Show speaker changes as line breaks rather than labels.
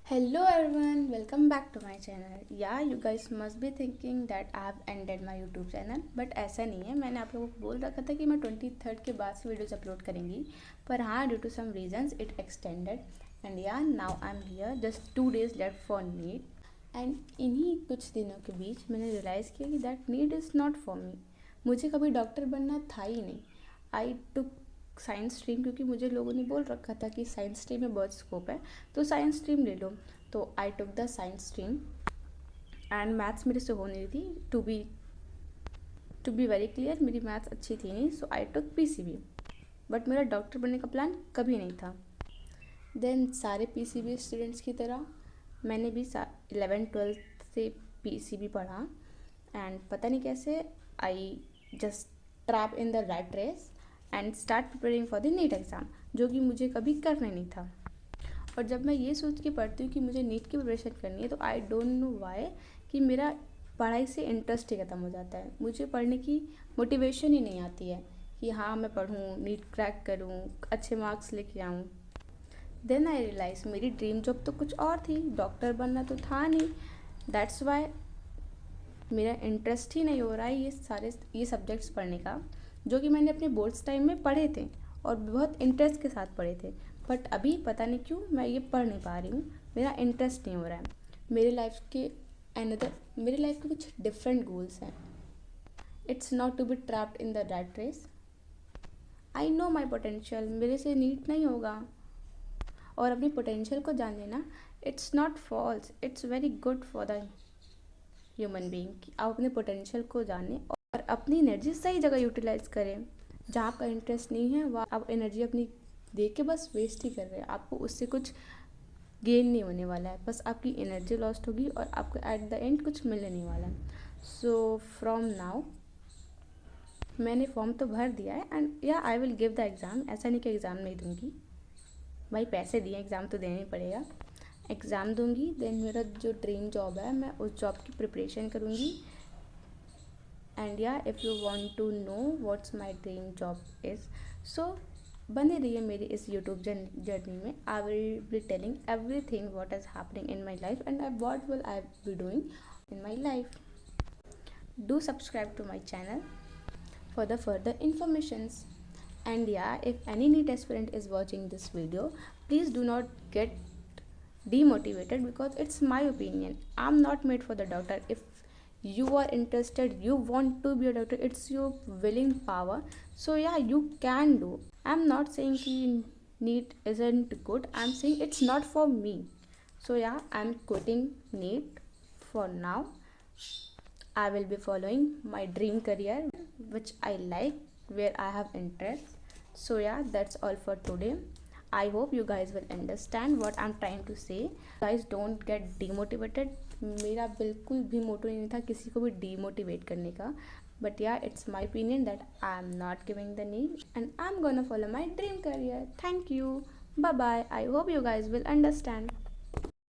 Hello everyone, welcome back to my channel. Yeah, you guys must be thinking that I have ended my YouTube channel, but ऐसा नहीं है. मैंने आप लोगों को बोल रखा था कि मैं 23rd के बाद से वीडियोस अपलोड करेंगी, पर हाँ, due to some reasons it extended and yeah now I am here just 2 days left for NEET. And इन्हीं कुछ दिनों के बीच मैंने रियलाइज़ किया कि that NEET is not for me. मुझे कभी डॉक्टर बनना था ही नहीं. आई टुक साइंस स्ट्रीम क्योंकि मुझे लोगों ने बोल रखा था कि साइंस स्ट्रीम में बहुत स्कोप है, तो साइंस स्ट्रीम ले लो. तो I took the science stream and maths मेरे से हो नहीं थी. टू बी वेरी क्लियर, मेरी मैथ्स अच्छी थी नहीं, so I took PCB. But मेरा डॉक्टर बनने का प्लान कभी नहीं था. देन सारे पीसीबी स्टूडेंट्स की तरह मैंने भी 11th-12th से पीसीबी पढ़ा एंड पता नहीं कैसे I just trap in the rat race and start preparing for the NEET exam, जो कि मुझे कभी करना नहीं था. और जब मैं ये सोच के पढ़ती हूँ कि मुझे नीट की प्रिपरेशन करनी है, तो आई डोंट नो वाई कि मेरा पढ़ाई से इंटरेस्ट ही ख़त्म हो जाता है. मुझे पढ़ने की मोटिवेशन ही नहीं आती है कि हाँ मैं पढ़ूँ, नीट क्रैक करूँ, अच्छे मार्क्स लेके आऊँ. देन आई रियलाइज़ मेरी ड्रीम जॉब तो कुछ और थी, डॉक्टर बनना तो था नहीं. दैट्स वाई मेरा इंटरेस्ट ही नहीं हो रहा है ये सब्जेक्ट्स पढ़ने का, जो कि मैंने अपने बोर्ड्स टाइम में पढ़े थे और बहुत इंटरेस्ट के साथ पढ़े थे. बट अभी पता नहीं क्यों मैं ये पढ़ नहीं पा रही हूँ, मेरा इंटरेस्ट नहीं हो रहा है. मेरे लाइफ के कुछ डिफरेंट गोल्स हैं. It's not to be trapped in the rat race. I know my potential, मेरे से नीट नहीं होगा. और अपनी पोटेंशियल को जान लेना, it's not false, it's very good for the human being कि आप अपने पोटेंशियल को जानें और अपनी एनर्जी सही जगह यूटिलाइज करें. जहाँ आपका इंटरेस्ट नहीं है वहाँ आप एनर्जी अपनी दे के बस वेस्ट ही कर रहे हैं. आपको उससे कुछ गेन नहीं होने वाला है, बस आपकी एनर्जी लॉस्ट होगी और आपको एट द एंड कुछ मिलने नहीं वाला है. सो फ्रॉम नाउ मैंने फॉर्म तो भर दिया है एंड या I will give the exam. ऐसा नहीं कि एग्ज़ाम नहीं दूंगी, भाई पैसे दिए, एग्ज़ाम तो देना ही पड़ेगा. एग्ज़ाम दूंगी. देन मेरा जो ड्रीम जॉब है मैं उस जॉब की प्रिपरेशन करूँगी. And yeah if you want to know what's my dream job is, so बने रहिए मेरी इस यूट्यूब जर्नी में. I will be telling everything what is happening in my life and what will I be doing in my life. Do subscribe to my channel for the further informations. And yeah, if any NEET aspirant is watching this video, please do not get demotivated because it's my opinion. I'm not made for the doctor. If you are interested, you want to be a doctor, it's your willing power. So yeah, you can do. I'm not saying ki NEET isn't good. I'm saying it's not for me. So yeah, I'm quitting NEET for now. I will be following my dream career which I like, where I have interest. So yeah, that's all for today. I hope you guys will understand what I'm trying to say. Guys, don't get demotivated. मेरा बिल्कुल भी मोटो नहीं था किसी को भी demotivate करने का. But yeah, it's my opinion that I'm not giving the need and I'm gonna follow my dream career. Thank you. Bye bye. I hope you guys will understand.